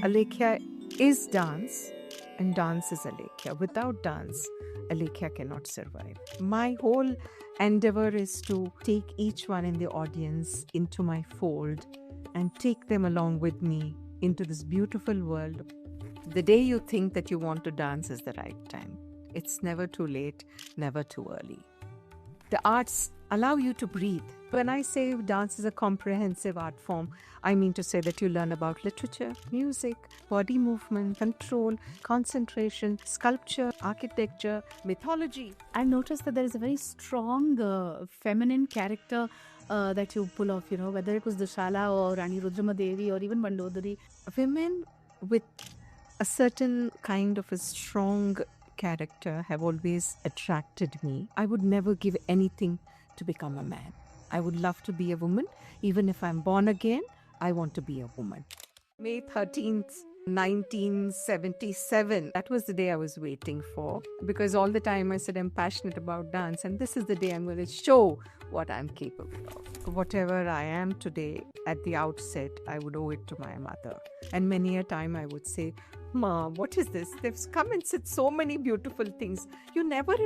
Alekhya is dance, and dance is Alekhya. Without dance, Alekhya cannot survive. My whole endeavor is to take each one in the audience into my fold and take them along with me into this beautiful world. The day you think that you want to dance is the right time. It's never too late, never too early. The arts allow you to breathe. When I say dance is a comprehensive art form, I mean to say that you learn about literature, music, body movement, control, concentration, sculpture, architecture, mythology. I noticed that there is a very strong feminine character that you pull off, whether it was Dushala or Rani Rudramadevi or even Mandodari. Women with a certain kind of a strong character have always attracted me. I would never give anything to become a man. I would love to be a woman. Even if I'm born again, I want to be a woman. May 13th, 1977. That was the day I was waiting for, because all the time I said I'm passionate about dance, and this is the day I'm going to show what I'm capable of. Whatever I am today, at the outset, I would owe it to my mother. And many a time I would say, "Mom, what is this? They've come and said so many beautiful things. You never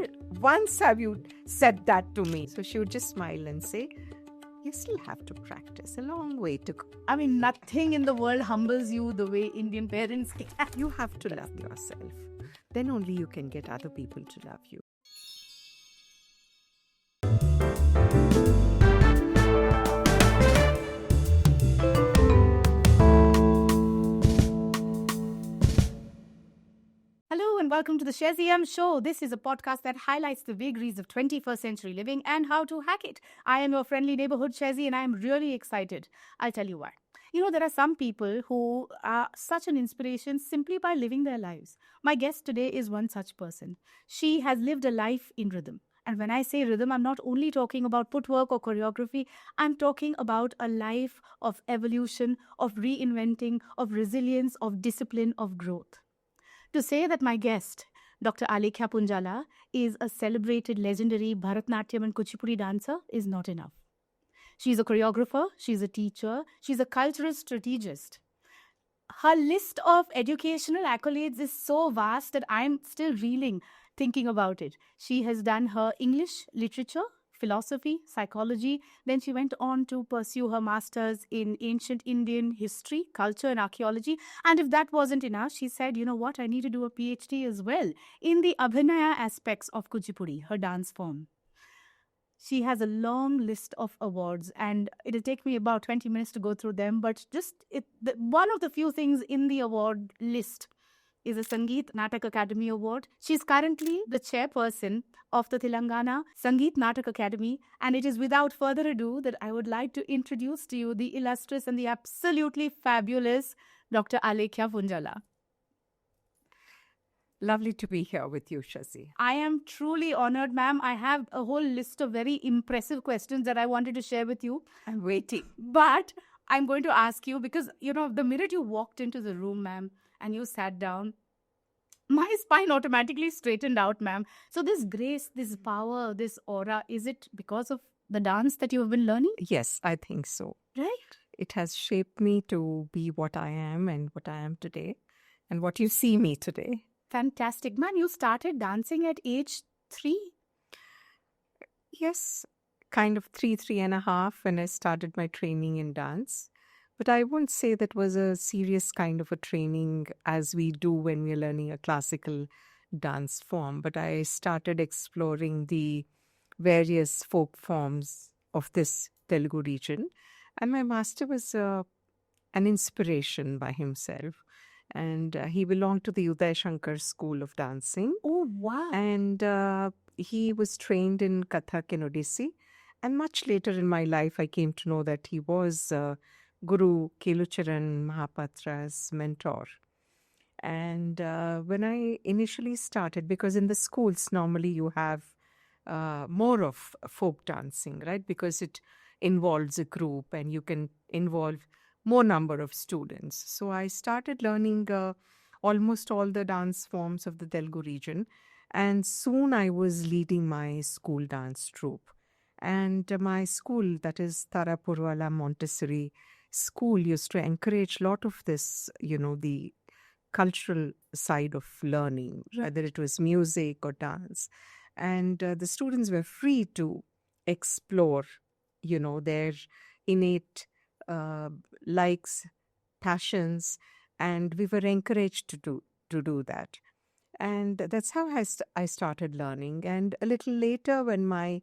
once have you said that to me." So she would just smile and say, "You still have to practice. A long way to go." I mean, nothing in the world humbles you the way Indian parents can. You have to love yourself. Then only you can get other people to love you. Hello and welcome to the Shezzi M Show. This is a podcast that highlights the vagaries of 21st century living and how to hack it. I am your friendly neighborhood Shezzi, and I am really excited. I'll tell you why. There are some people who are such an inspiration simply by living their lives. My guest today is one such person. She has lived a life in rhythm. And when I say rhythm, I'm not only talking about footwork or choreography. I'm talking about a life of evolution, of reinventing, of resilience, of discipline, of growth. To say that my guest, Dr. Alekhya Punjala, is a celebrated, legendary Bharatnatyam and Kuchipudi dancer is not enough. She's a choreographer, she's a teacher, she's a cultural strategist. Her list of educational accolades is so vast that I'm still reeling thinking about it. She has done her English, literature, philosophy, psychology. Then she went on to pursue her master's in ancient Indian history, culture and archaeology. And if that wasn't enough, she said, you know what, I need to do a PhD as well in the Abhinaya aspects of Kuchipudi, her dance form. She has a long list of awards, and it'll take me about 20 minutes to go through them. But one of the few things in the award list is a Sangeet Natak Academy Award. She's currently the chairperson of the Telangana Sangeet Natak Academy. And it is without further ado that I would like to introduce to you the illustrious and the absolutely fabulous Dr. Alekhya Punjala. Lovely to be here with you, Shezzi. I am truly honored, ma'am. I have a whole list of very impressive questions that I wanted to share with you. I'm waiting. But I'm going to ask you because, the minute you walked into the room, ma'am, and you sat down, my spine automatically straightened out, ma'am. So this grace, this power, this aura, is it because of the dance that you have been learning? Yes, I think so. Right? It has shaped me to be what I am and what I am today and what you see me today. Fantastic. Man, you started dancing at age 3? Yes, kind of 3.5 when I started my training in dance. But I won't say that was a serious kind of a training as we do when we're learning a classical dance form. But I started exploring the various folk forms of this Telugu region. And my master was an inspiration by himself. And he belonged to the Uday Shankar School of Dancing. Oh, wow. And he was trained in Kathak in Odissi. And much later in my life, I came to know that he was Guru Kelucharan Mahapatra's mentor. And when I initially started, because in the schools, normally you have more of folk dancing, right? Because it involves a group and you can involve more number of students. So I started learning almost all the dance forms of the Telugu region. And soon I was leading my school dance troupe. And my school, that is Tarapurwala Montessori school used to encourage a lot of this, the cultural side of learning, whether it was music or dance. And the students were free to explore, their innate uh, likes, passions, and we were encouraged to do that. And that's how I started learning. And a little later, when my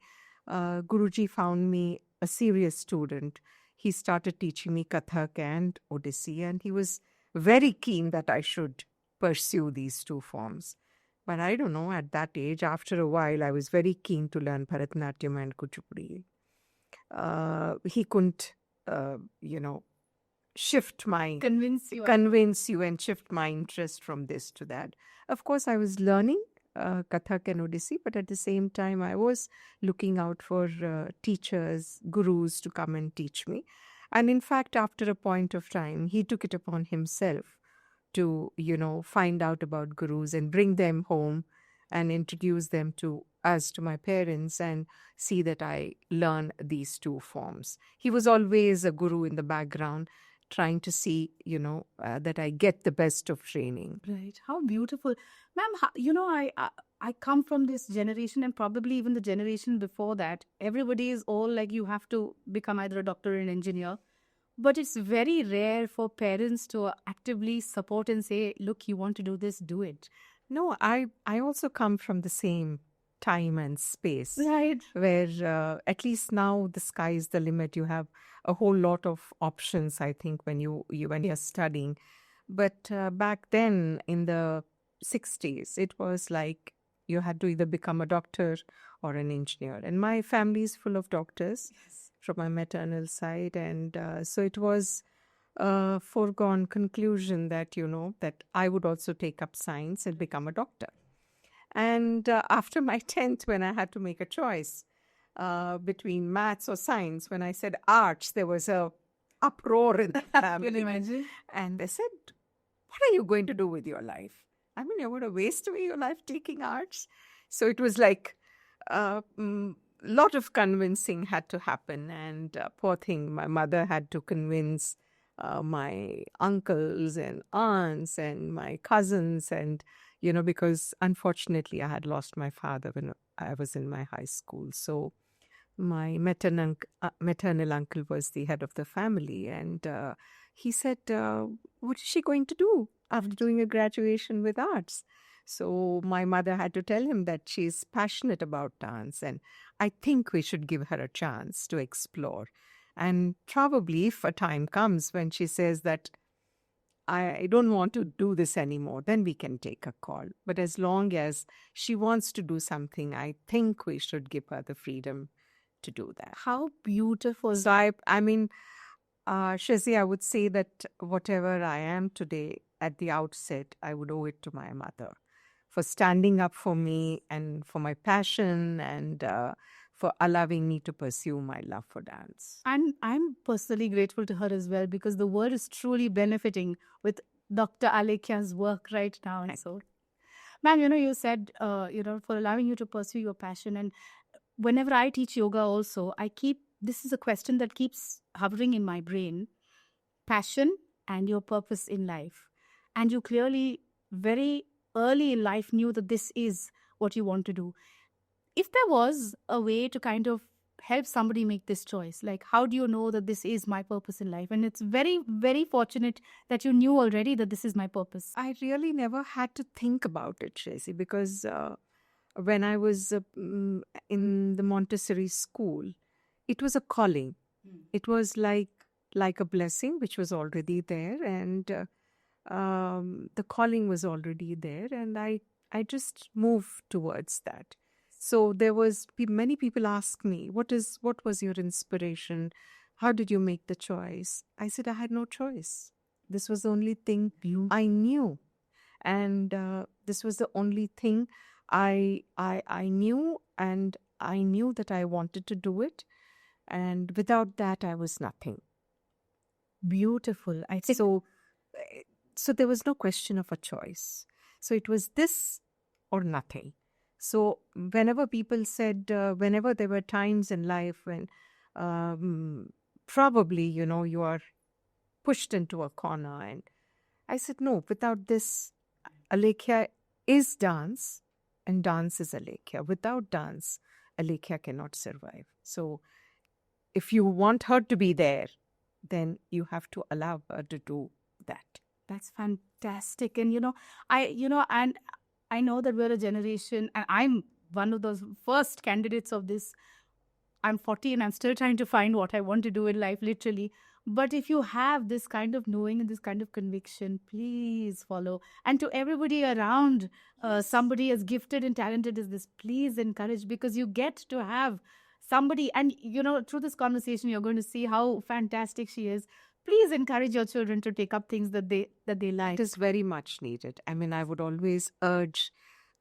Guruji found me a serious student, he started teaching me Kathak and Odissi, and he was very keen that I should pursue these two forms. But I don't know, at that age, after a while, I was very keen to learn Bharatanatyam and Kuchipudi. He couldn't, uh, you know, shift my convince you and shift my interest from this to that. Of course, I was learning Kathak and Odissi, but at the same time, I was looking out for teachers, gurus to come and teach me. And in fact, after a point of time, he took it upon himself to, find out about gurus and bring them home and introduce them to us, to my parents, and see that I learn these two forms. He was always a guru in the background, trying to see, that I get the best of training. Right. How beautiful. Ma'am, I come from this generation and probably even the generation before that. Everybody is all like, you have to become either a doctor or an engineer. But it's very rare for parents to actively support and say, look, you want to do this, do it. No, I also come from the same time and space. Right. Where at least now the sky is the limit. You have a whole lot of options, I think, when you're studying. But back then in the 60s, it was like you had to either become a doctor or an engineer. And my family is full of doctors. Yes. From my maternal side. And so it was a foregone conclusion that, that I would also take up science and become a doctor. And after my 10th, when I had to make a choice between maths or science, when I said arts, there was a uproar in the family. Can you imagine? And they said, what are you going to do with your life? I mean, you're going to waste away your life taking arts? So it was like lot of convincing had to happen, and poor thing, my mother had to convince my uncles and aunts and my cousins, and because unfortunately I had lost my father when I was in my high school. So my maternal uncle was the head of the family, and he said, what is she going to do after doing a graduation with arts? So my mother had to tell him that she's passionate about dance, and I think we should give her a chance to explore. And probably if a time comes when she says that I don't want to do this anymore, then we can take a call. But as long as she wants to do something, I think we should give her the freedom to do that. How beautiful. So I mean, Shezzi, I would say that whatever I am today, at the outset, I would owe it to my mother for standing up for me and for my passion, and for allowing me to pursue my love for dance. And I'm personally grateful to her as well, because the world is truly benefiting with Dr. Alekhya's work right now. And so, ma'am, you said, for allowing you to pursue your passion. And whenever I teach yoga also, this is a question that keeps hovering in my brain: passion and your purpose in life. And you clearly, very early in life, knew that this is what you want to do. If there was a way to kind of help somebody make this choice, like, how do you know that this is my purpose in life? And it's very, very fortunate that you knew already that this is my purpose. I really never had to think about it, Shezzi, because when I was in the Montessori school, it was a calling. It was like a blessing, which was already there, and the calling was already there, and I just moved towards that. So there was many people ask me, what was your inspiration? How did you make the choice? I said I had no choice. This was the only thing I knew, and this was the only thing I knew, and I knew that I wanted to do it, and without that I was nothing. Beautiful. I think so there was no question of a choice. So it was this or nothing. So whenever people said, whenever there were times in life when probably, you are pushed into a corner. And I said, no, without this, Alekhya is dance and dance is Alekhya. Without dance, Alekhya cannot survive. So if you want her to be there, then you have to allow her to do that. That's fantastic. And and I know that we're a generation, and I'm one of those first candidates of this. I'm 40 and I'm still trying to find what I want to do in life, literally. But if you have this kind of knowing and this kind of conviction, please follow. And to everybody around, somebody as gifted and talented as this, please encourage, because you get to have somebody. And, through this conversation, you're going to see how fantastic she is. Please encourage your children to take up things that they like. It is very much needed. I mean, I would always urge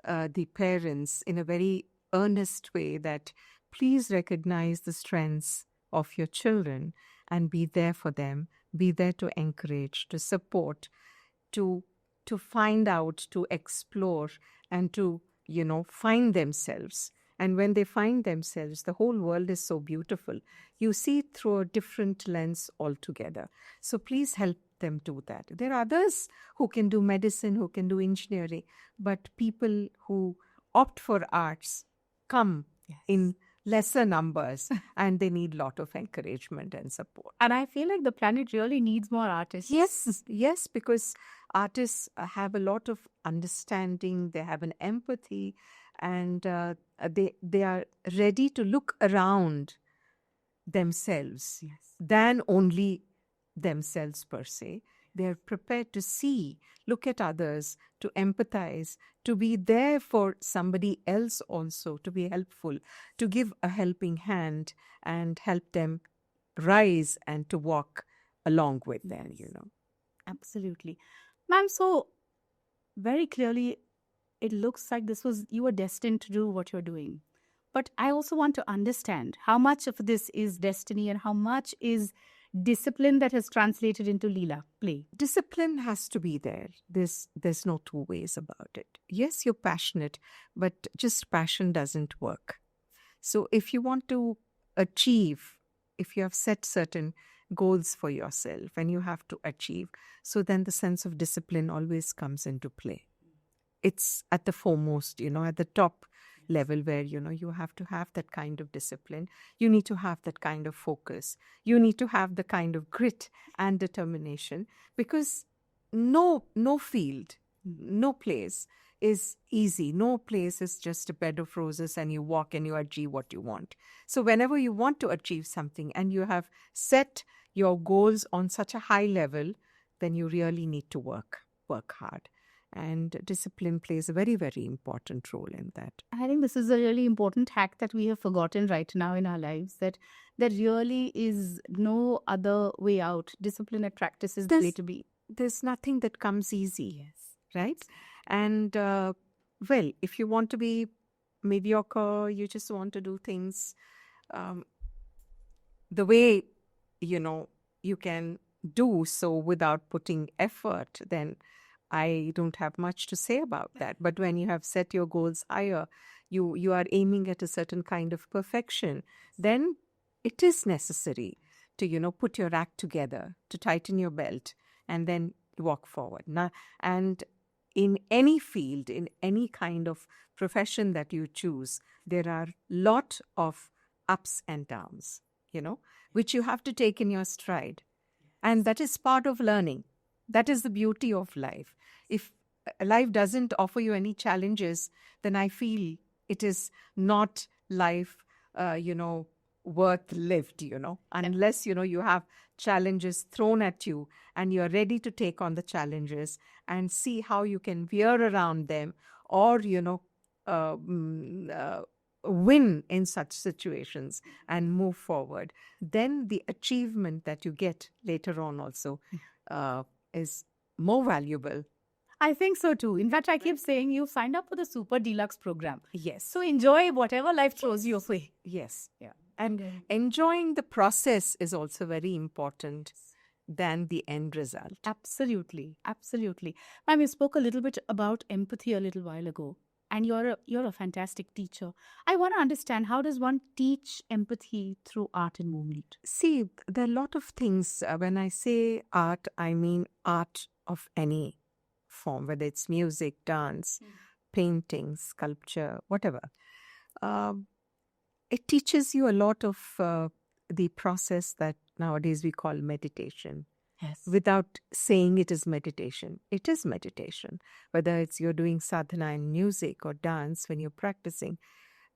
the parents in a very earnest way that please recognize the strengths of your children and be there for them, be there to encourage, to support, to find out, to explore, and to, find themselves. And when they find themselves, the whole world is so beautiful. You see it through a different lens altogether. So please help them do that. There are others who can do medicine, who can do engineering, but people who opt for arts come in lesser numbers and they need a lot of encouragement and support. And I feel like the planet really needs more artists. Yes, because artists have a lot of understanding, they have an empathy, and they are ready to look around themselves than only themselves per se. They're prepared to see, look at others, to empathize, to be there for somebody else also, to be helpful, to give a helping hand and help them rise and to walk along with them, Absolutely. Ma'am, so very clearly, it looks like you were destined to do what you're doing. But I also want to understand how much of this is destiny and how much is discipline that has translated into Leela play. Discipline has to be there. There's no two ways about it. Yes, you're passionate, but just passion doesn't work. So if you want to achieve, if you have set certain goals for yourself and you have to achieve, so then the sense of discipline always comes into play. It's at the foremost, at the top level where, you have to have that kind of discipline. You need to have that kind of focus. You need to have the kind of grit and determination, because no field, no place is easy. No place is just a bed of roses and you walk and you achieve what you want. So whenever you want to achieve something and you have set your goals on such a high level, then you really need to work hard. And discipline plays a very, very important role in that. I think this is a really important hack that we have forgotten right now in our lives, that there really is no other way out. Discipline and practice is the way to be. There's nothing that comes easy, right? And, if you want to be mediocre, you just want to do things the way, you can do so without putting effort, then I don't have much to say about that. But when you have set your goals higher, you are aiming at a certain kind of perfection, then it is necessary to, put your act together, to tighten your belt, and then walk forward. And in any field, in any kind of profession that you choose, there are a lot of ups and downs, which you have to take in your stride. And that is part of learning. That is the beauty of life. If life doesn't offer you any challenges, then I feel it is not life, worth lived, unless, you have challenges thrown at you and you're ready to take on the challenges and see how you can veer around them or, win in such situations and move forward. Then the achievement that you get later on also is more valuable. I think so too. In fact, I keep saying you signed up for the Super Deluxe program. Yes. So enjoy whatever life throws your way. Yes. Yeah. And enjoying the process is also very important than the end result. Absolutely. Absolutely. Ma'am, you spoke a little bit about empathy a little while ago. and you're a fantastic teacher. I want to understand, how does one teach empathy through art and movement? See, there are a lot of things. When I say art, I mean art of any form, whether it's music, dance, painting, sculpture, whatever. Um, it teaches you a lot of the process that nowadays we call meditation. Yes. Without saying it is meditation, it is meditation. Whether it's you're doing sadhana in music or dance, when you're practicing,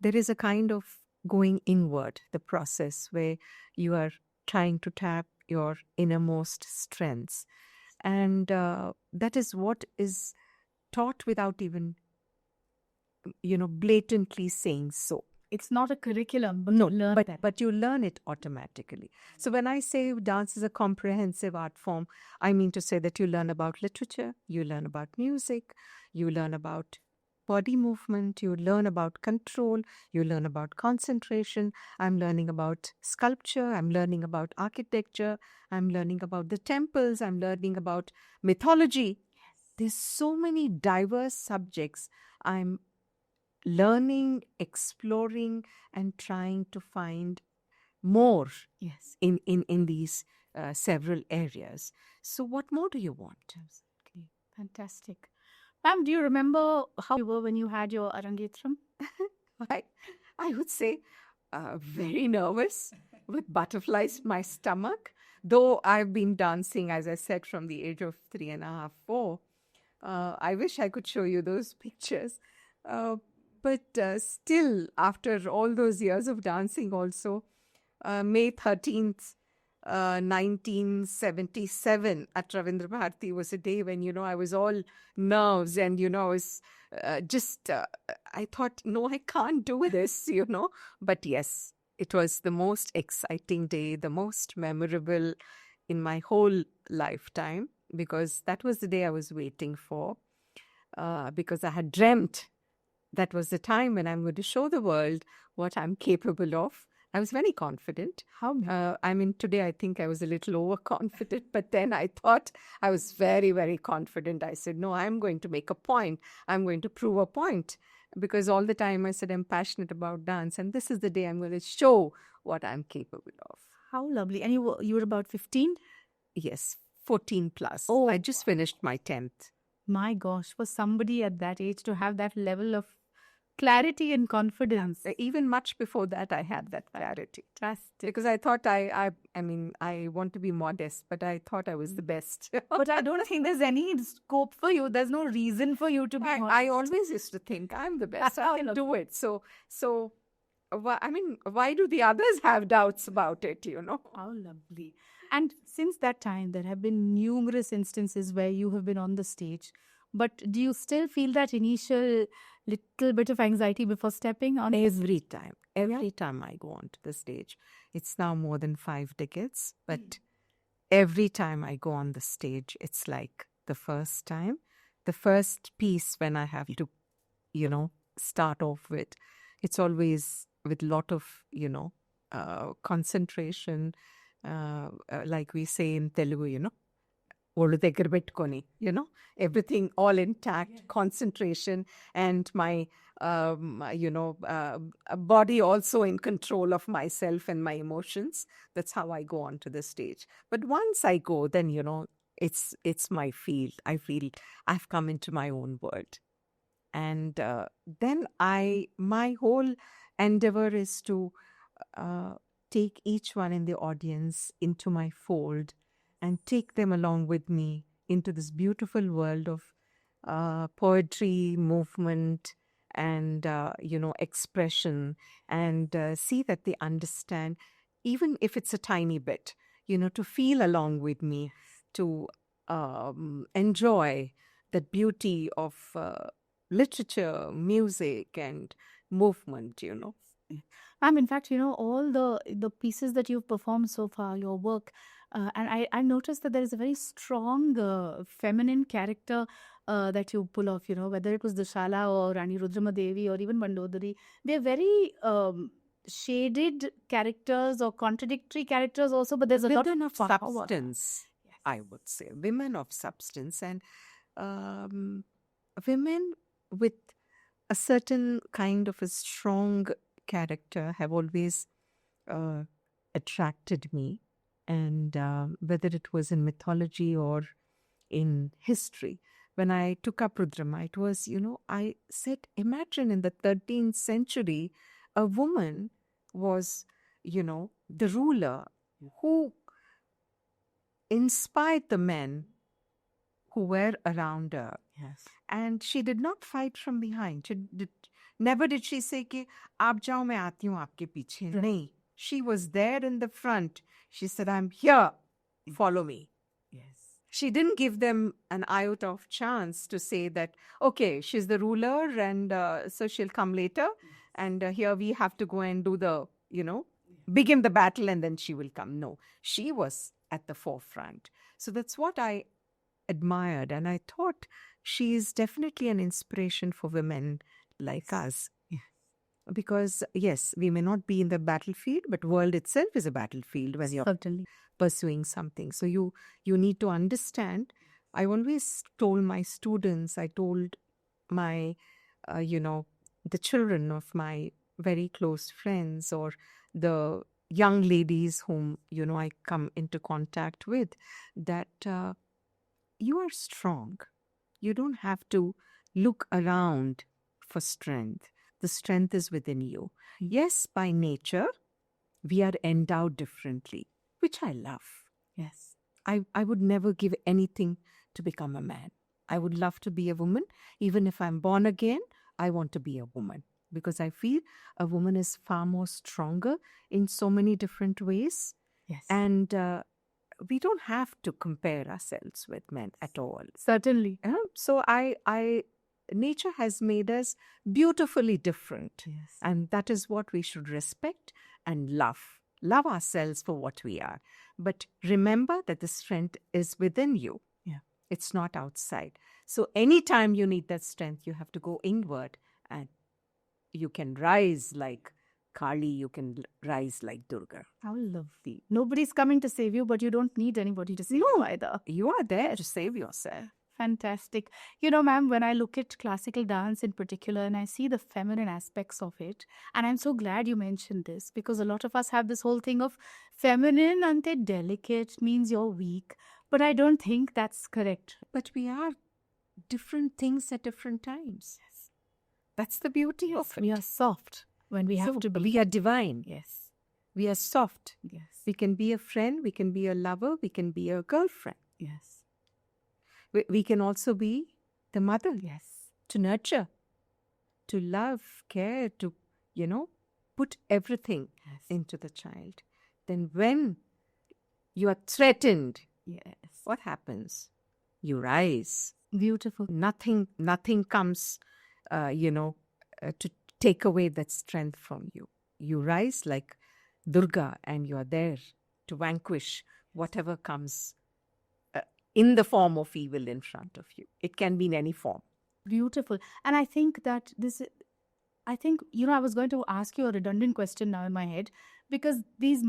there is a kind of going inward, the process where you are trying to tap your innermost strengths. And that is what is taught without even, blatantly saying so. It's not a curriculum, but No, you learn that. but you learn it automatically. So when I say dance is a comprehensive art form, I mean to say that you learn about literature, you learn about music, you learn about body movement, you learn about control, you learn about concentration. I'm learning about sculpture, I'm learning about architecture, I'm learning about the temples, I'm learning about mythology. There's so many diverse subjects I'm learning, exploring, and trying to find more Yes. in these several areas. So what more do you want? Absolutely. Fantastic. Ma'am, do you remember how you were when you had your Arangetram? I would say very nervous with butterflies in my stomach. Though I've been dancing, as I said, from the age of 3.5, 4. I wish I could show you those pictures. But still, after all those years of dancing also, May 13th, 1977 at Ravindra Bharati was a day when, I was all nerves and, I was I thought, no, I can't do this. But yes, it was the most exciting day, the most memorable in my whole lifetime, because that was the day I was waiting for, because I had dreamt that was the time when I'm going to show the world what I'm capable of. I was very confident. Today I think I was a little overconfident, but then I thought I was very, very confident. I said, no, I'm going to make a point. I'm going to prove a point. Because all the time I said, I'm passionate about dance, and this is the day I'm going to show what I'm capable of. How lovely. And you were about 15? Yes, 14 plus. Oh, I just finished my 10th. My gosh, for somebody at that age to have that level of clarity and confidence. Even much before that, I had that clarity. Because I thought I want to be modest, but I thought I was the best. But I don't think there's any scope for you. There's no reason for you to be modest. I always used to think I'm the best. I'll do it. So, why do the others have doubts about it, How lovely. And since that time, there have been numerous instances where you have been on the stage. But do you still feel that initial little bit of anxiety before stepping on? Every time I go onto the stage. It's now more than 5 decades, but every time I go on the stage, it's like the first time. The first piece when I have to, start off with, it's always with a lot of, concentration, like we say in Telugu, ఒళ్ళు దగ్గర పెట్టుకొని, everything all intact, concentration, and my body also in control of myself and my emotions. That's how I go onto the stage. But once I go, then it's my field. I feel I've come into my own world, and then my whole endeavor is to take each one in the audience into my fold and take them along with me into this beautiful world of poetry, movement, and, expression, and see that they understand, even if it's a tiny bit, to feel along with me, to enjoy the beauty of literature, music, and movement, In fact, all the pieces that you've performed so far, your work, and I noticed that there is a very strong feminine character that you pull off, whether it was Dashala or Rani Rudramadevi or even Mandodari. They're very shaded characters or contradictory characters also, but there's a lot of substance, yes. I would say. Women of substance, and women with a certain kind of a strong character have always attracted me. And whether it was in mythology or in history, when I took up Rudrama, it was, I said, imagine in the 13th century, a woman was, the ruler who inspired the men who were around her. Yes. And she did not fight from behind. Never did she say, कि आप जाओ मैं आती हूँ आपके पीछे. नहीं. She was there in the front. She said, I'm here. Follow me. Yes. She didn't give them an iota of chance to say that, okay, she's the ruler and so she'll come later. And here we have to go and do the, begin the battle and then she will come. No, she was at the forefront. So that's what I admired. And I thought she is definitely an inspiration for women like us. Because yes, we may not be in the battlefield, but world itself is a battlefield when you're Certainly. pursuing something. So you need to understand. I always told my students, I told my, the children of my very close friends or the young ladies whom, I come into contact with, that you are strong. You don't have to look around for strength. The strength is within you. Yes, by nature, we are endowed differently, which I love. Yes. I would never give anything to become a man. I would love to be a woman. Even if I'm born again, I want to be a woman because I feel a woman is far more stronger in so many different ways. Yes. And we don't have to compare ourselves with men at all. Certainly. So nature has made us beautifully different. Yes. And that is what we should respect and love. Love ourselves for what we are. But remember that the strength is within you. Yeah. It's not outside. So anytime you need that strength, you have to go inward and you can rise like Kali, you can rise like Durga. How lovely. Nobody's coming to save you, but you don't need anybody to save you either. You are there to save yourself. Fantastic. Ma'am, when I look at classical dance in particular and I see the feminine aspects of it, and I'm so glad you mentioned this because a lot of us have this whole thing of feminine ante delicate means you're weak, but I don't think that's correct. But we are different things at different times. Yes. That's the beauty of it. We are soft when we have to be. We are divine. Yes. We are soft. Yes. We can be a friend, we can be a lover, we can be a girlfriend. Yes. We can also be the mother. Yes. To nurture, to love, care, to, put everything into the child. Then when you are threatened, what happens? You rise. Beautiful. Nothing comes, to take away that strength from you. You rise like Durga and you are there to vanquish whatever comes in the form of evil in front of you. It can be in any form. Beautiful. And I think that I was going to ask you a redundant question now in my head because these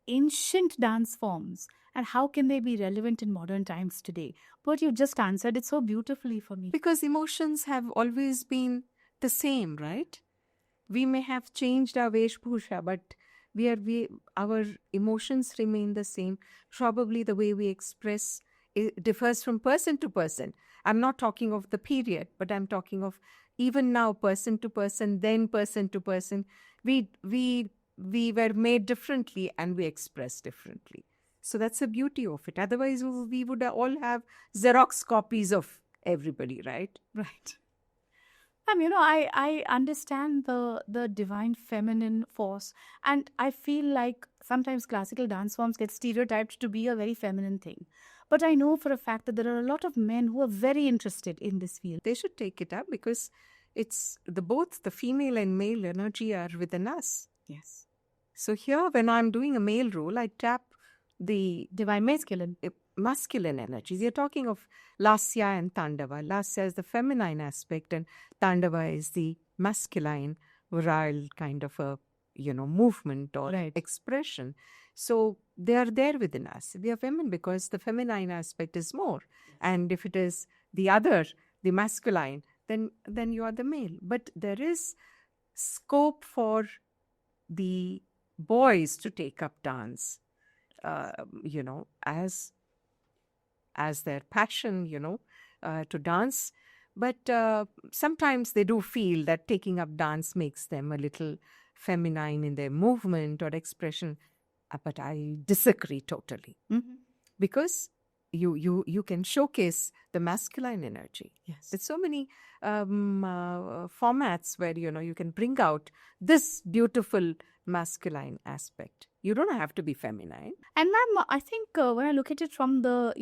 ancient dance forms and how can they be relevant in modern times today? But you just answered it so beautifully for me. Because emotions have always been the same, right? We may have changed our veshbhusha, but our emotions remain the same. Probably the way we express it differs from person to person. I'm not talking of the period, but I'm talking of even now, person to person, then person to person. We were made differently and we express differently. So that's the beauty of it. Otherwise, we would all have Xerox copies of everybody, right? Right. I understand the divine feminine force, and I feel like sometimes classical dance forms get stereotyped to be a very feminine thing. But I know for a fact that there are a lot of men who are very interested in this field. They should take it up because it's both the female and male energy are within us. Yes. So here, when I'm doing a male role, I tap the divine masculine energy. We are talking of Lasya and Tandava. Lasya is the feminine aspect and Tandava is the masculine, virile kind of a, movement or expression. So they are there within us. We are women because the feminine aspect is more. And if it is the other, the masculine, then you are the male. But there is scope for the boys to take up dance, as their passion, to dance. But sometimes they do feel that taking up dance makes them a little feminine in their movement or expression. But I disagree totally, because you can showcase the masculine energy. Yes. There's so many formats where you can bring out this beautiful masculine aspect. You don't have to be feminine. And ma'am, I think when I look at it from the,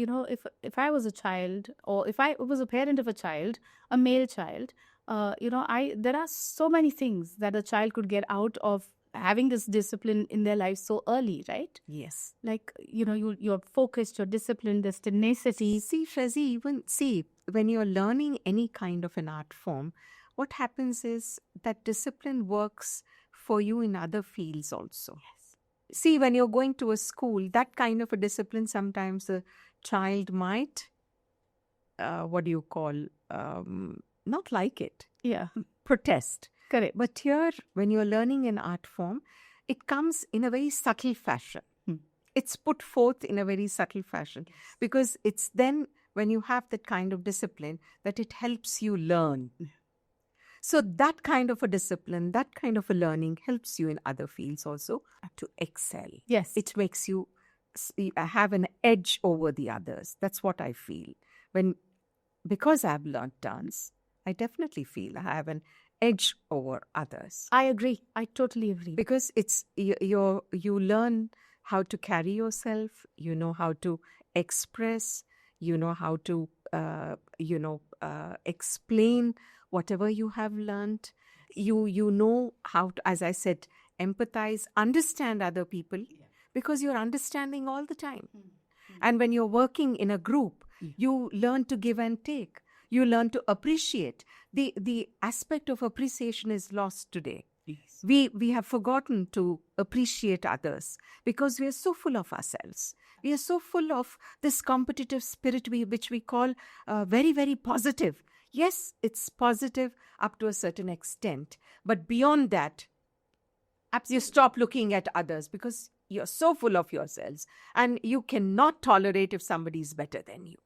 if I was a child, or if I was a parent of a child, a male child, there are so many things that a child could get out of having this discipline in their life so early, right? Yes. Like, you're focused, you're disciplined, there's tenacity. See, Shezzi, when you're learning any kind of an art form, what happens is that discipline works for you in other fields also. Yes. See, when you're going to a school, that kind of a discipline, sometimes a child might, not like it. Yeah. Protest. Correct. But here, when you're learning an art form, it comes in a very subtle fashion. It's put forth in a very subtle fashion, because it's then when you have that kind of discipline that it helps you learn. So that kind of a discipline, that kind of a learning helps you in other fields also to excel. Yes. It makes you have an edge over the others. That's what I feel. Because I've learned dance, I definitely feel I have an edge over others. I agree. I totally agree. Because it's you learn how to carry yourself, you know how to express, you know how to explain whatever you have learned. You know how to, as I said, empathize, understand other people, because you're understanding all the time. And when you're working in a group, you learn to give and take. You learn to appreciate. The aspect of appreciation is lost today. Yes. We have forgotten to appreciate others because we are so full of ourselves. We are so full of this competitive spirit which we call very, very positive. Yes, it's positive up to a certain extent. But beyond that, you stop looking at others because you're so full of yourselves and you cannot tolerate if somebody is better than you.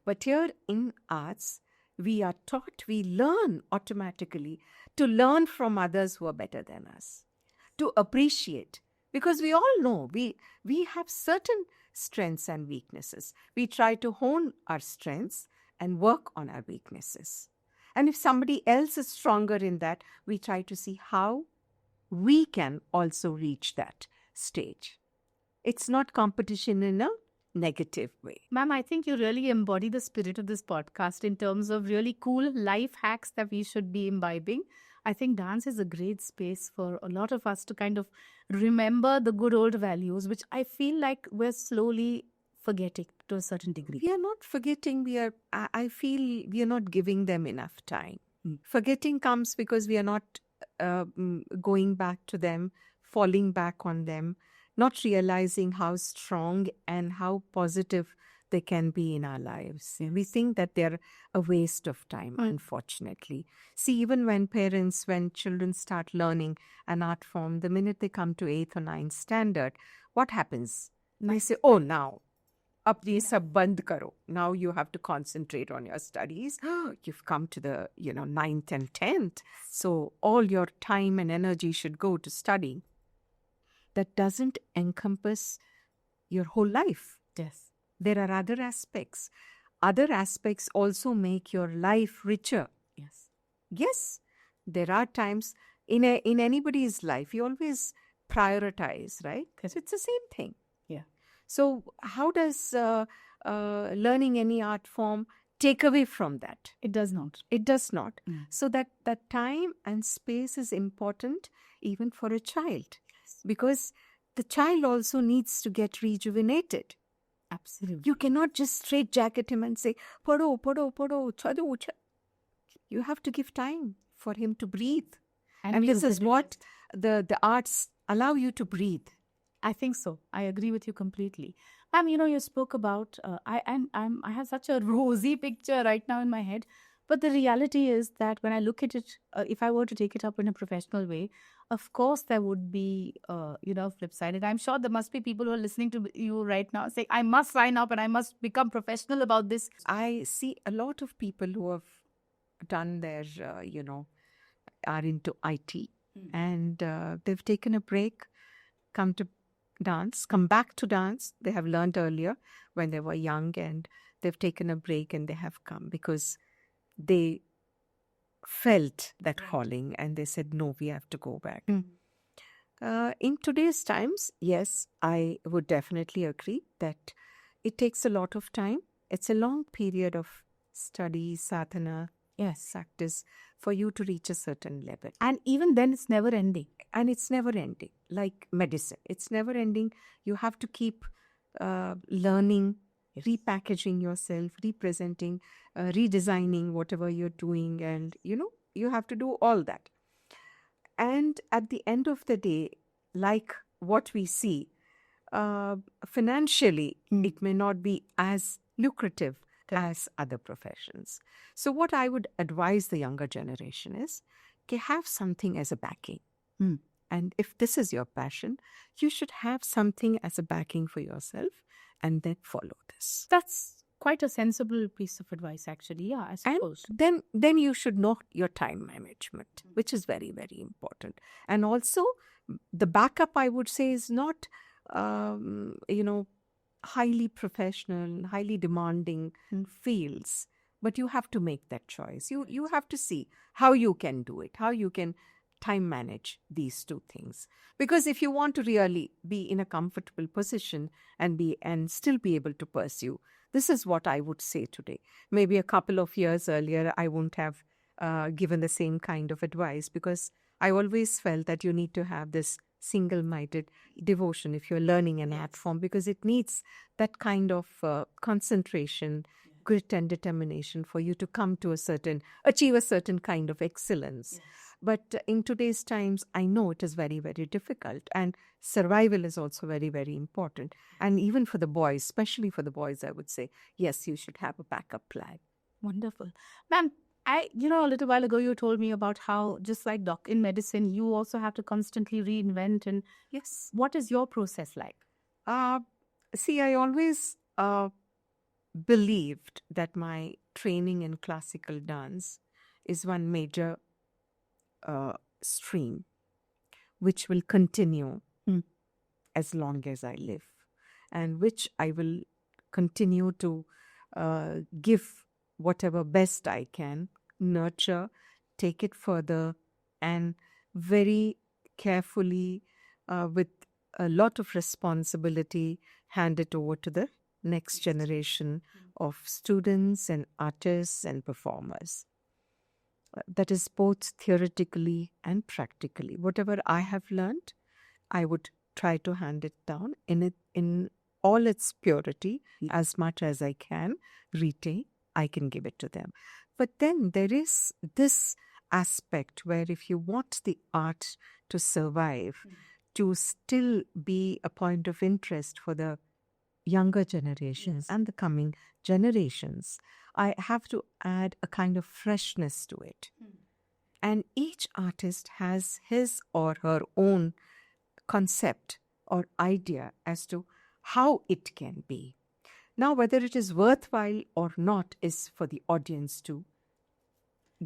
But here in arts, we are taught, we learn automatically to learn from others who are better than us, to appreciate, because we all know we have certain strengths and weaknesses. We try to hone our strengths and work on our weaknesses. And if somebody else is stronger in that, we try to see how we can also reach that stage. It's not competition in a negative way. Ma'am, I think you really embody the spirit of this podcast in terms of really cool life hacks that we should be imbibing. I think dance is a great space for a lot of us to kind of remember the good old values, which I feel like we're slowly forgetting to a certain degree. We are not forgetting. I feel we are not giving them enough time. Forgetting comes because we are not going back to them, falling back on them, not realizing how strong and how positive they can be in our lives. We think that they're a waste of time, unfortunately. See, even when children start learning an art form, the minute they come to 8th or 9th standard, what happens? They say, oh, now, ab ye sab band karo. Now you have to concentrate on your studies. You've come to the 9th and 10th. So all your time and energy should go to studying. That doesn't encompass your whole life. Yes. There are other aspects. Other aspects also make your life richer. Yes. Yes, there are times in anybody's life, you always prioritize, right? Because it's the same thing. Yeah. So how does learning any art form take away from that? It does not. It does not. So that time and space is important even for a child. Because the child also needs to get rejuvenated. Absolutely. You cannot just straitjacket him and say, pado, chado. You have to give time for him to breathe. And this is what the arts allow you to breathe. I think so. I agree with you completely. Ma'am, you spoke about, I have such a rosy picture right now in my head. But the reality is that when I look at it, if I were to take it up in a professional way, of course there would be, flip side. And I'm sure there must be people who are listening to you right now saying, I must sign up and I must become professional about this. I see a lot of people who have done their, are into IT, and they've taken a break, come back to dance. They have learned earlier when they were young, and they've taken a break and they have come because they felt that calling and they said, no, we have to go back. In today's times, yes, I would definitely agree that it takes a lot of time. It's a long period of study, sadhana, practice for you to reach a certain level. And even then, it's never ending. And it's never ending, like medicine. It's never ending. You have to keep learning, repackaging yourself, representing, redesigning whatever you're doing. And, you have to do all that. And at the end of the day, like what we see, financially, it may not be as lucrative as other professions. So what I would advise the younger generation is, have something as a backing. And if this is your passion, you should have something as a backing for yourself and then follow this. That's quite a sensible piece of advice, actually. Yeah, I suppose. And then you should know your time management, which is very, very important. And also, the backup, I would say, is not, highly professional, highly demanding fields. But you have to make that choice. You have to see how you can do it, how you can time manage these two things. Because if you want to really be in a comfortable position and still be able to pursue, this is what I would say today. Maybe a couple of years earlier, I wouldn't have given the same kind of advice, because I always felt that you need to have this single-minded devotion if you're learning an art form, because it needs that kind of concentration, grit and determination for you to achieve a certain kind of excellence. But in today's times, I know it is very, very difficult, and survival is also very, very important. And even for the boys, especially for the boys, I would say, yes, you should have a backup plan. Wonderful. Ma'am, a little while ago, you told me about how, just like in medicine, you also have to constantly reinvent. And yes, what is your process like? See, I always believed that my training in classical dance is one major stream which will continue as long as I live, and which I will continue to give whatever best I can, nurture, take it further, and very carefully, with a lot of responsibility, hand it over to the next generation of students and artists and performers. That is both theoretically and practically. Whatever I have learned, I would try to hand it down in all its purity, as much as I can retain. I can give it to them. But then there is this aspect where if you want the art to survive, to still be a point of interest for the younger generations and the coming generations, I have to add a kind of freshness to it. And each artist has his or her own concept or idea as to how it can be. Now, whether it is worthwhile or not is for the audience to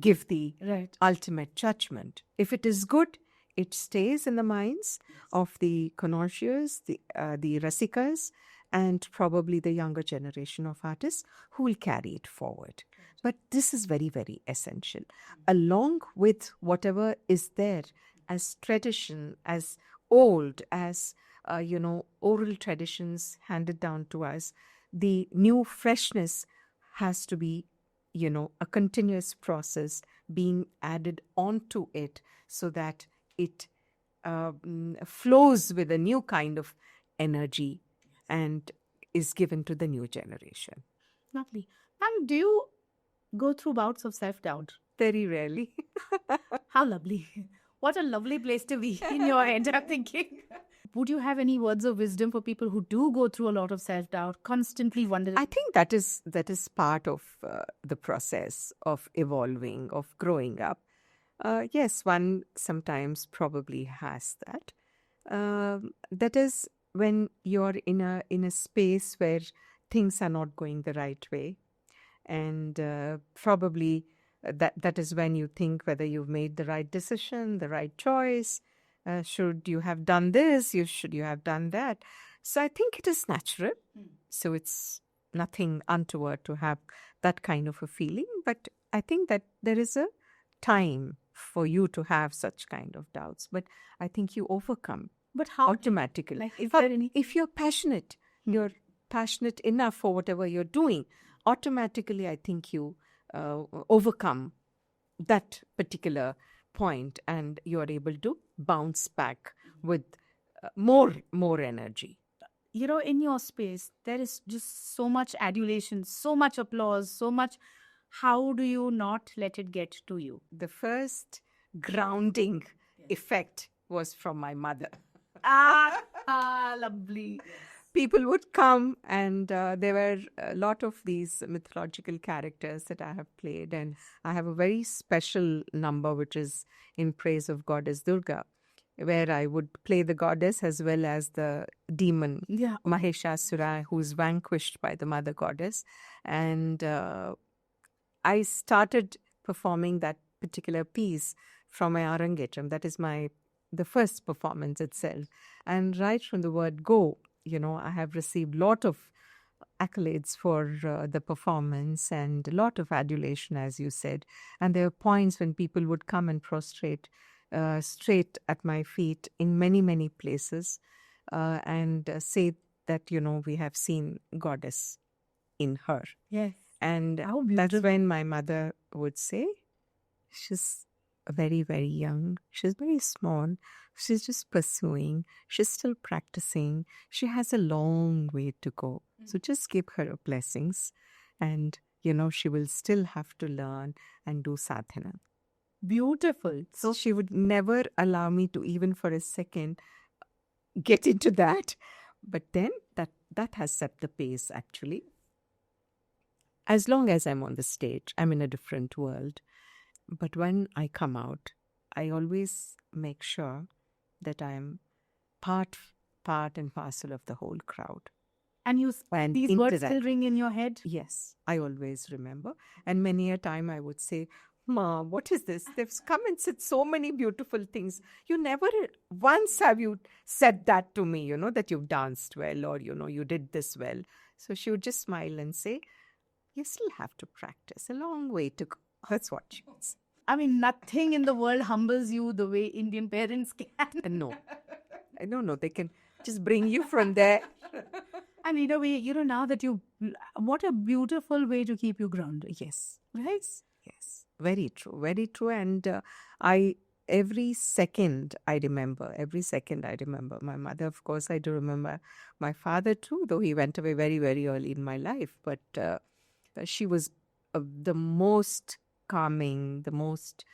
give the ultimate judgment. If it is good, it stays in the minds of the connoisseurs, the rasikas, and probably the younger generation of artists who will carry it forward. But this is very, very essential. Along with whatever is there as tradition, as old, as, oral traditions handed down to us, the new freshness has to be, a continuous process being added onto it so that it flows with a new kind of energy and is given to the new generation. Lovely. Ma'am, do you go through bouts of self-doubt? Very rarely. How lovely. What a lovely place to be in your head, I'm thinking. Would you have any words of wisdom for people who do go through a lot of self-doubt, constantly wondering? I think that is part of the process of evolving, of growing up. Yes, one sometimes probably has that. That is when you're in a space where things are not going the right way, and probably that is when you think whether you've made the right decision, the right choice. Should you have done this? Should you have done that? So I think it is natural. So it's nothing untoward to have that kind of a feeling. But I think that there is a time for you to have such kind of doubts. But I think you overcome. But how? Automatically. Like, is there any? If you're passionate enough for whatever you're doing, automatically I think you overcome that particular point and you're able to bounce back with more energy. In your space, there is just so much adulation, so much applause, so much. How do you not let it get to you? The first grounding effect was from my mother. Lovely. People would come and there were a lot of these mythological characters that I have played, and I have a very special number which is in praise of goddess Durga, where I would play the goddess as well as the demon Mahishasura, who's vanquished by the mother goddess. And I started performing that particular piece from my Arangetram. That is the first performance itself. And right from the word go, I have received a lot of accolades for the performance and a lot of adulation, as you said. And there were points when people would come and prostrate straight at my feet in many, many places and say that, we have seen goddess in her. Yes. And that's when my mother would say, she's very, very young. She's very small. She's just pursuing. She's still practicing. She has a long way to go. So just give her blessings. And, she will still have to learn and do sadhana. Beautiful. So she would never allow me to even for a second get into that. But then that has set the pace, actually. As long as I'm on the stage, I'm in a different world. But when I come out, I always make sure that I'm part and parcel of the whole crowd. And these words still ring in your head? Yes, I always remember. And many a time I would say, Ma, what is this? They've come and said so many beautiful things. You never once have you said that to me, that you've danced well or, you did this well. So she would just smile and say, you still have to practice. A long way to go. That's what she would say. I mean, nothing in the world humbles you the way Indian parents can. No. I don't know. They can just bring you from there. And in a way, now that what a beautiful way to keep you grounded. Yes. Right? Yes. Very true. Very true. And every second I remember. My mother, of course, I do remember. My father too, though he went away very, very early in my life. But she was the most calming, the most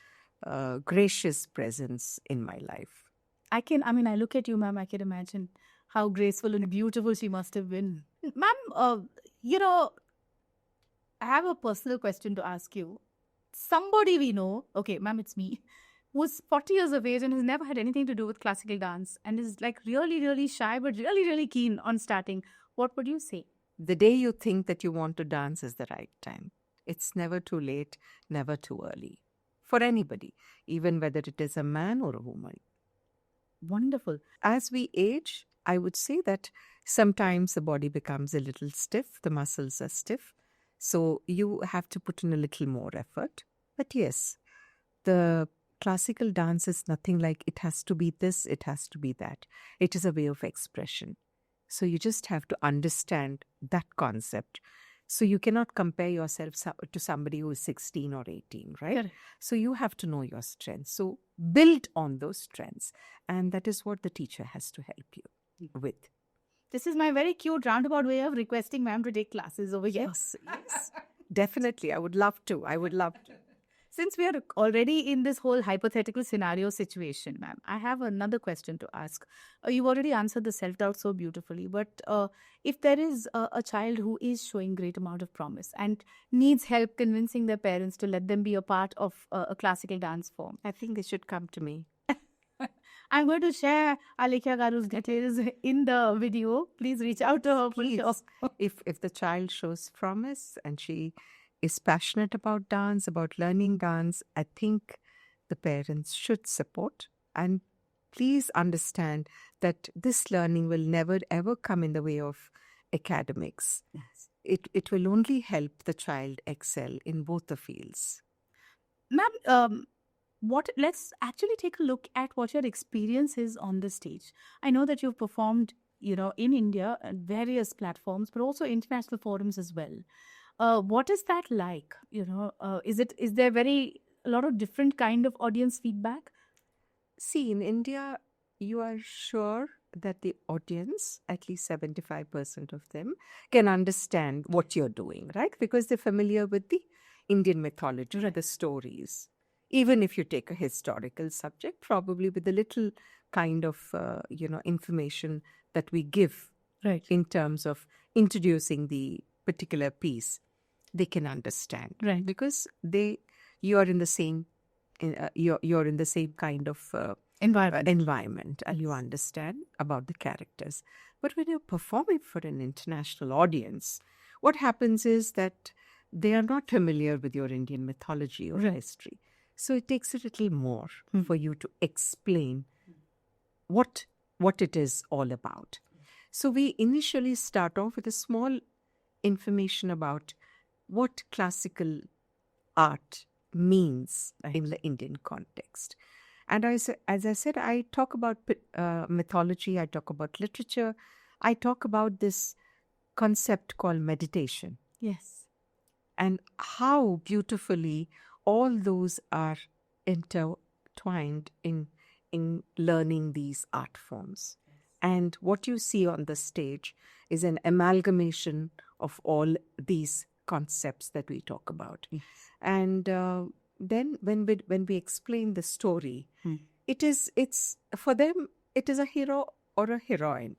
gracious presence in my life. I look at you, ma'am, I can imagine how graceful and beautiful she must have been. Ma'am, I have a personal question to ask you. Somebody we know, okay, ma'am, it's me, was 40 years of age and has never had anything to do with classical dance and is like really, really shy but really, really keen on starting. What would you say? The day you think that you want to dance is the right time. It's never too late, never too early. For anybody, even whether it is a man or a woman. Wonderful. As we age, I would say that sometimes the body becomes a little stiff, the muscles are stiff. So you have to put in a little more effort. But yes, the classical dance is nothing like it has to be this, it has to be that. It is a way of expression. So you just have to understand that concept. So you cannot compare yourself to somebody who is 16 or 18, right? Correct. So you have to know your strengths. So build on those strengths. And that is what the teacher has to help you with. This is my very cute roundabout way of requesting ma'am to take classes over here. Yes. Definitely. I would love to. Since we are already in this whole hypothetical scenario situation, ma'am, I have another question to ask. You've already answered the self doubt so beautifully, but if there is a child who is showing great amount of promise and needs help convincing their parents to let them be a part of a classical dance form, I think they should come to me. I'm going to share Alekhya Garu's details in the video. Please reach out to her. Please, if the child shows promise and she is passionate about dance, about learning dance, I think the parents should support. And please understand that this learning will never ever come in the way of academics. Yes. It will only help the child excel in both the fields. Ma'am, let's actually take a look at what your experience is on the stage. I know that you've performed, in India at various platforms, but also international forums as well. What is that like? Is there a lot of different kind of audience feedback? See, in India, you are sure that the audience, at least 75% of them, can understand what you're doing, right? Because they're familiar with the Indian mythology, the stories. Even if you take a historical subject, probably with a little kind of, information that we give in terms of introducing the particular piece, they can understand, right? Because you are in the same, you're in the same kind of environment, and you understand about the characters. But when you're performing for an international audience, what happens is that they are not familiar with your Indian mythology or history. So it takes a little more for you to explain what it is all about. So we initially start off with a small information about what classical art means in the Indian context. And as I said, I talk about mythology, I talk about literature, I talk about this concept called meditation. Yes. And how beautifully all those are intertwined in learning these art forms. And what you see on the stage is an amalgamation of all these concepts that we talk about. Yes. And then when we explain the story, it's for them, it is a hero or a heroine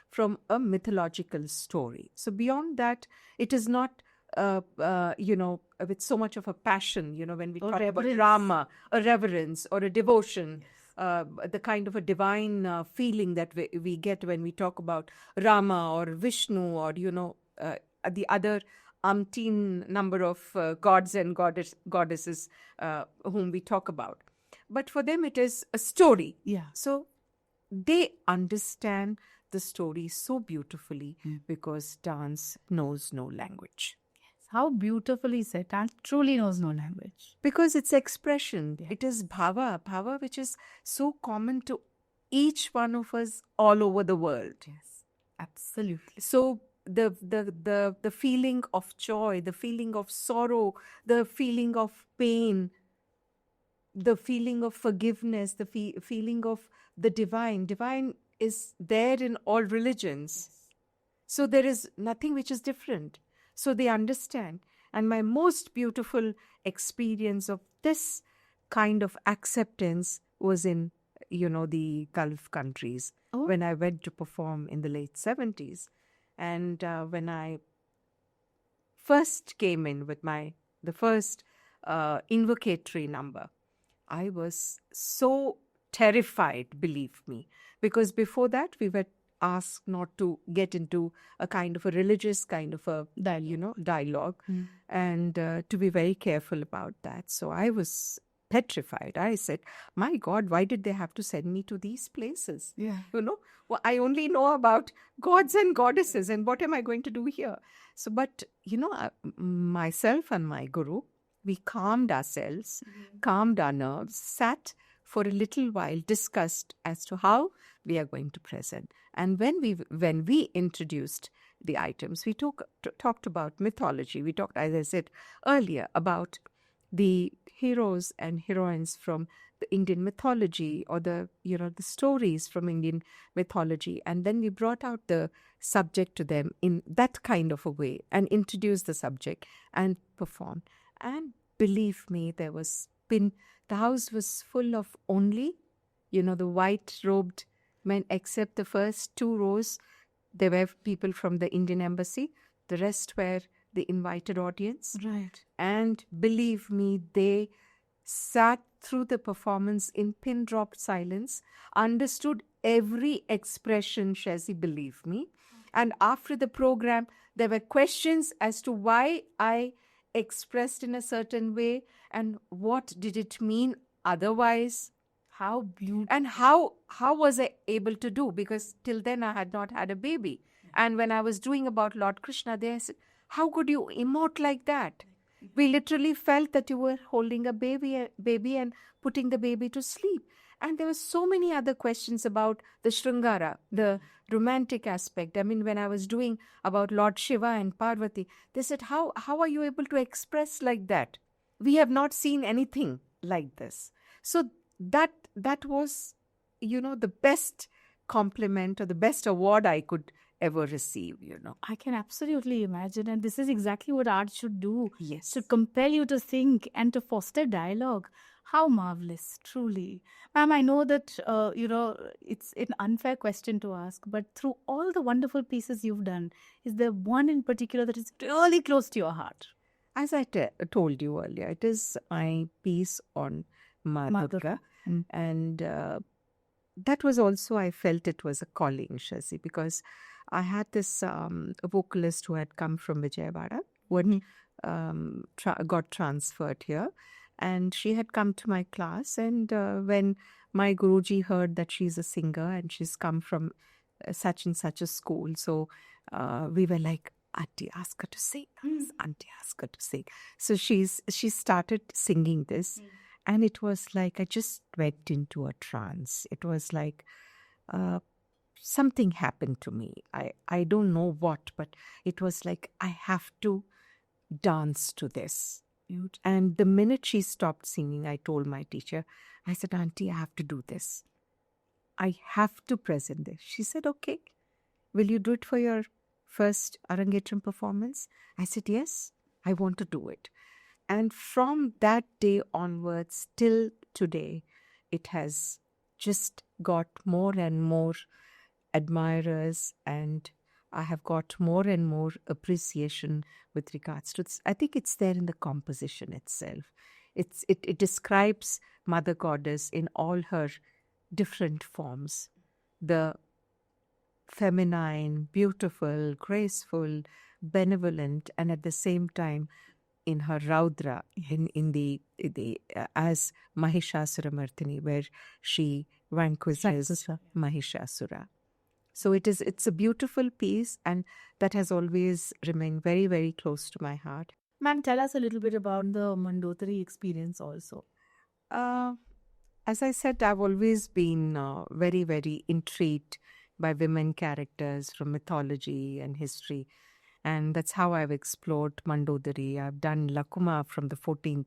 from a mythological story. So beyond that, it is not with so much of a passion, when we talk about drama, a reverence or a devotion, the kind of a divine feeling that we get when we talk about Rama or Vishnu or, the other umpteen number of gods and goddesses whom we talk about. But for them, it is a story. Yeah. So they understand the story so beautifully because dance knows no language. How beautifully said. Dance truly knows no language. Because it's expression. Yeah. It is bhava, which is so common to each one of us all over the world. Yes, absolutely. So the feeling of joy, the feeling of sorrow, the feeling of pain, the feeling of forgiveness, the feeling of the divine is there in all religions. Yes. So there is nothing which is different. So they understand. And my most beautiful experience of this kind of acceptance was in, the Gulf countries when I went to perform in the late 70s. And when I first came in with the first invocatory number, I was so terrified, believe me, because before that we were asked not to get into a kind of a religious kind of a dialogue and to be very careful about that. So I was petrified. I said, my God, why did they have to send me to these places? Yeah. Well, I only know about gods and goddesses, and what am I going to do here? So, but, myself and my guru, we calmed ourselves, calmed our nerves, sat for a little while, discussed as to how we are going to present. And when we introduced the items, we talked about mythology. We talked, as I said earlier, about the heroes and heroines from the Indian mythology or the stories from Indian mythology. And then we brought out the subject to them in that kind of a way and introduced the subject and performed. And believe me, there was the house was full of only, the white-robed men, except the first 2 rows. There were people from the Indian embassy. The rest were the invited audience. Right. And believe me, they sat through the performance in pin-drop silence, understood every expression, Shezzi, believe me. And after the program, there were questions as to why I expressed in a certain way and what did it mean otherwise. How beautiful. And how was I able to do? Because till then I had not had a baby. And when I was doing about Lord Krishna, they said, how could you emote like that? We literally felt that you were holding a baby and putting the baby to sleep. And there were so many other questions about the Sringara, the romantic aspect. I mean, when I was doing about Lord Shiva and Parvati, they said, how are you able to express like that? We have not seen anything like this. So that was, the best compliment or the best award I could ever receive, I can absolutely imagine. And this is exactly what art should do. Yes. To compel you to think and to foster dialogue. How marvelous, truly. Ma'am, I know that, it's an unfair question to ask, but through all the wonderful pieces you've done, is there one in particular that is really close to your heart? As I told you earlier, it is my piece on Ma Durga. And that was also, I felt it was a calling, Shezzi, because I had this vocalist who had come from Vijayawada, who had got transferred here. And she had come to my class. And when my Guruji heard that she's a singer and she's come from such and such a school, so we were like, Auntie, ask her to sing. Auntie, ask her to sing. So she started singing this. And it was like I just went into a trance. It was like something happened to me. I don't know what, but it was like I have to dance to this. And the minute she stopped singing, I told my teacher, I said, Auntie, I have to do this. I have to present this. She said, okay, will you do it for your first Arangetram performance? I said, yes, I want to do it. And from that day onwards till today, it has just got more and more admirers, and I have got more and more appreciation with regards to it. I think it's there in the composition itself. It describes Mother Goddess in all her different forms. The feminine, beautiful, graceful, benevolent, and at the same time, in her Raudra, in the as Mahishasura Martini, where she vanquishes Mahishasura. So it's a beautiful piece, and that has always remained very, very close to my heart. Ma'am, tell us a little bit about the Mandotari experience also. As I said, I've always been very, very intrigued by women characters from mythology and history. And that's how I've explored Mandodari. I've done Lakuma from the 14th,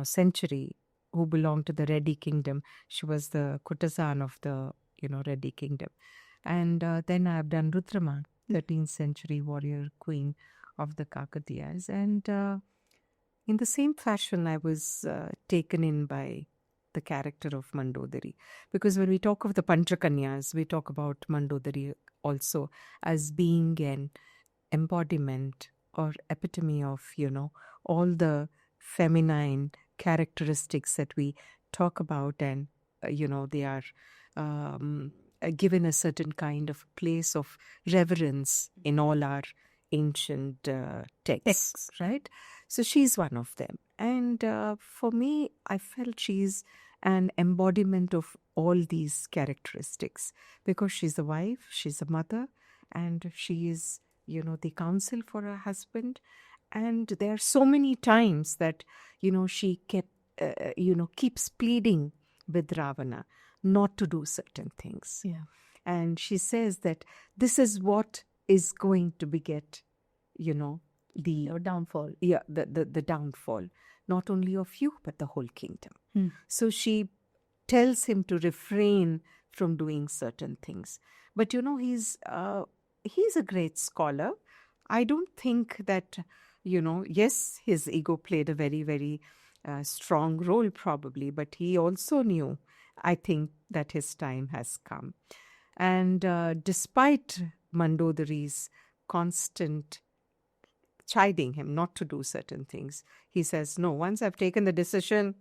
century, who belonged to the Reddy Kingdom. She was the Kutazan of the, Reddy Kingdom. And then I've done Rudrama, 13th century warrior queen of the Kakatiyas. And in the same fashion, I was taken in by the character of Mandodari. Because when we talk of the Panchakanyas, we talk about Mandodari also as being an embodiment or epitome of, all the feminine characteristics that we talk about. And, they are given a certain kind of place of reverence in all our ancient texts, right? So she's one of them. And for me, I felt she's an embodiment of all these characteristics because she's a wife, she's a mother, and she is, the counsel for her husband. And there are so many times that, she kept, keeps pleading with Ravana not to do certain things. Yeah. And she says that this is what is going to beget, the downfall. Yeah, the downfall, not only of you, but the whole kingdom. So she tells him to refrain from doing certain things. But, he's a great scholar. I don't think that Yes, his ego played a very, very strong role probably, but he also knew, I think, that his time has come. And despite Mandodari's constant chiding him not to do certain things, he says, no, once I've taken the decision,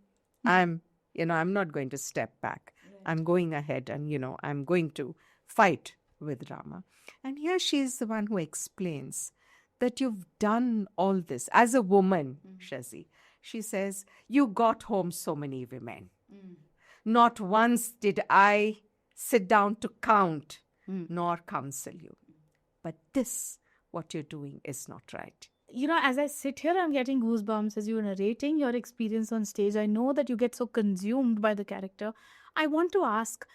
I'm, I'm not going to step back. I'm going ahead and, I'm going to fight with Rama. And here she is the one who explains that you've done all this as a woman, Shezzi. She says, you got home so many women. Not once did I sit down to count nor counsel you. But this, what you're doing, is not right. As I sit here, I'm getting goosebumps as you're narrating your experience on stage. I know that you get so consumed by the character. I want to ask,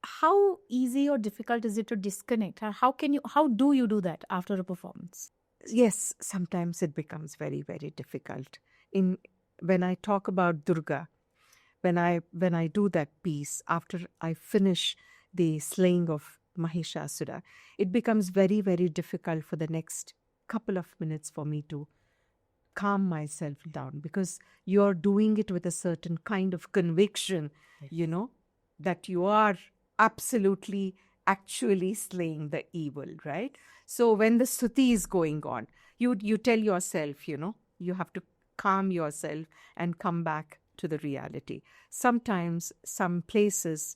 how easy or difficult is it to disconnect? How do you do that after a performance? Yes, sometimes it becomes very, very difficult. When I talk about Durga, when I do that piece, after I finish the slaying of Mahishasura, it becomes very, very difficult for the next couple of minutes for me to calm myself down, because you're doing it with a certain kind of conviction, that you are absolutely actually slaying the evil, right? So when the stuti is going on, you tell yourself, you have to calm yourself and come back to the reality. Sometimes some places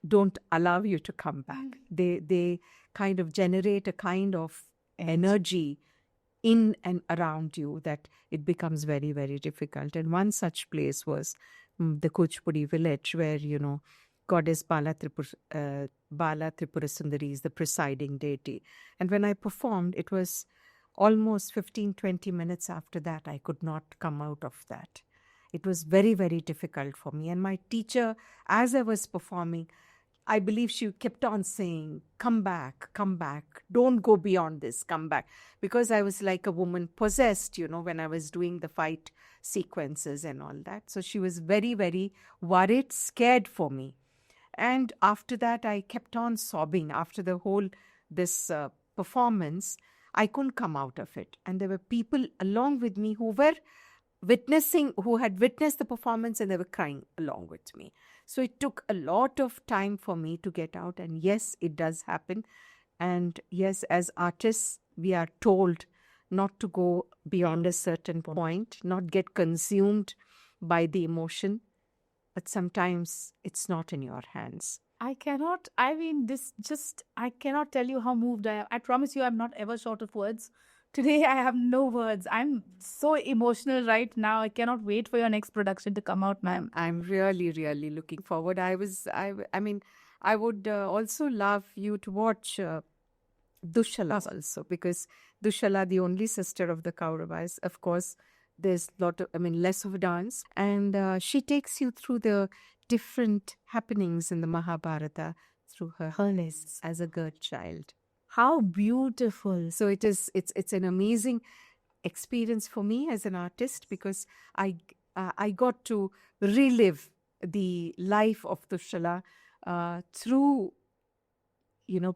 don't allow you to come back. They kind of generate a kind of energy in and around you that it becomes very, very difficult. And one such place was the Kuchipudi village, where, goddess Bala Tripura Sundari is the presiding deity. And when I performed, it was almost 15-20 minutes after that, I could not come out of that. It was very, very difficult for me. And my teacher, as I was performing, I believe she kept on saying, come back, don't go beyond this, come back. Because I was like a woman possessed, when I was doing the fight sequences and all that. So she was very, very worried, scared for me. And after that, I kept on sobbing. After the whole, this performance, I couldn't come out of it. And there were people along with me who had witnessed the performance, and they were crying along with me. So it took a lot of time for me to get out. And yes, it does happen. And yes, as artists, we are told not to go beyond a certain point, not get consumed by the emotion. But sometimes it's not in your hands. I cannot tell you how moved I am. I promise you, I'm not ever short of words. Today, I have no words. I'm so emotional right now. I cannot wait for your next production to come out, ma'am. I'm really, really looking forward. I would also love you to watch Dushala also, because Dushala, the only sister of the Kauravas, of course, there's less of dance. And she takes you through the different happenings in the Mahabharata through her lens as a girl child. How beautiful. So it's an amazing experience for me as an artist, because I got to relive the life of Dushala through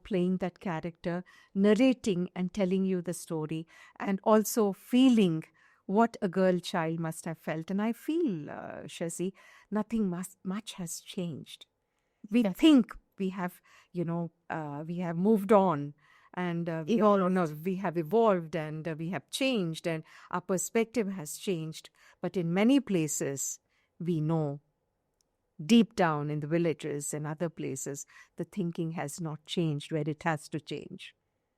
playing that character, narrating and telling you the story, and also feeling what a girl child must have felt. And I feel, Shezzi, nothing much has changed. We think we have, we have moved on, and we have evolved, and we have changed, and our perspective has changed. But in many places, we know deep down in the villages and other places, the thinking has not changed where it has to change.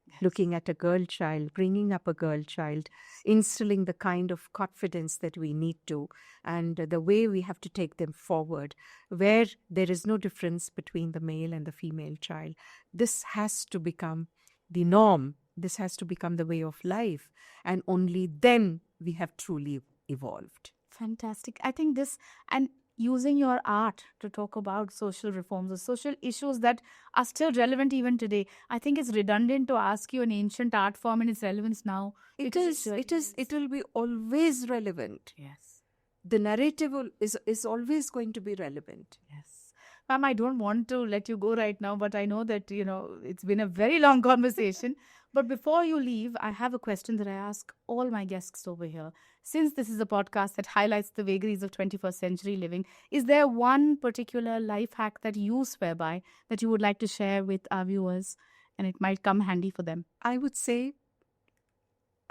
Yes. Looking at a girl child, bringing up a girl child, instilling the kind of confidence that we need to, and the way we have to take them forward, where there is no difference between the male and the female child. This has to become the norm. This has to become the way of life. And only then we have truly evolved. Fantastic. I think this, and using your art to talk about social reforms or social issues that are still relevant even today. I think it's redundant to ask you an ancient art form and its relevance now. It will be always relevant. Yes. The narrative is always going to be relevant. Yes. Ma'am, I don't want to let you go right now, but I know that, it's been a very long conversation. But before you leave, I have a question that I ask all my guests over here. Since this is a podcast that highlights the vagaries of 21st century living, is there one particular life hack that you swear by that you would like to share with our viewers, and it might come handy for them? I would say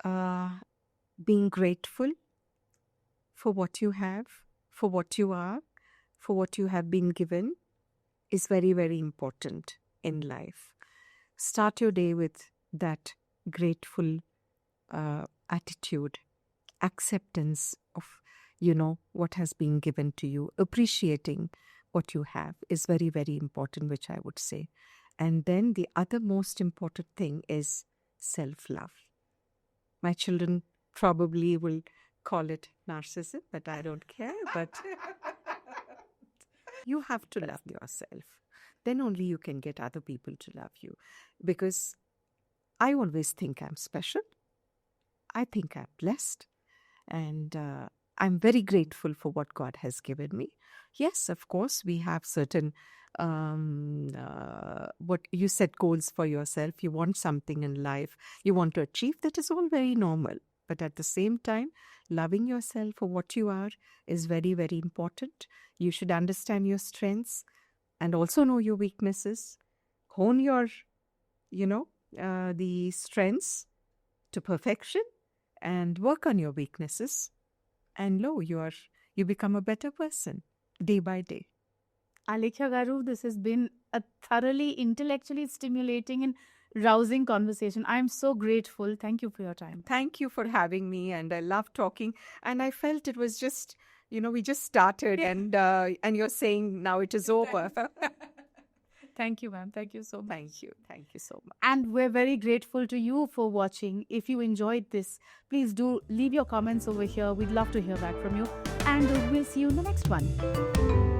being grateful for what you have, for what you are, for what you have been given is very, very important in life. Start your day with that grateful attitude, acceptance of, what has been given to you, appreciating what you have is very, very important, which I would say. And then the other most important thing is self-love. My children probably will call it narcissism, but I don't care. But you have to love yourself. Then only you can get other people to love you. Because I always think I'm special. I think I'm blessed. And I'm very grateful for what God has given me. Yes, of course, we have certain, what you set goals for yourself. You want something in life. You want to achieve. That is all very normal. But at the same time, loving yourself for what you are is very, very important. You should understand your strengths and also know your weaknesses. Hone your, the strengths to perfection and work on your weaknesses. And you become a better person day by day. Alekhya Garu, this has been a thoroughly intellectually stimulating and rousing conversation. I'm so grateful. Thank you for your time. Thank you for having me, and I love talking. And I felt it was just, we just started, and you're saying now it is over. Thank you, ma'am. Thank you so much. Thank you so much. And we're very grateful to you for watching. If you enjoyed this, please do leave your comments over here. We'd love to hear back from you. And we'll see you in the next one.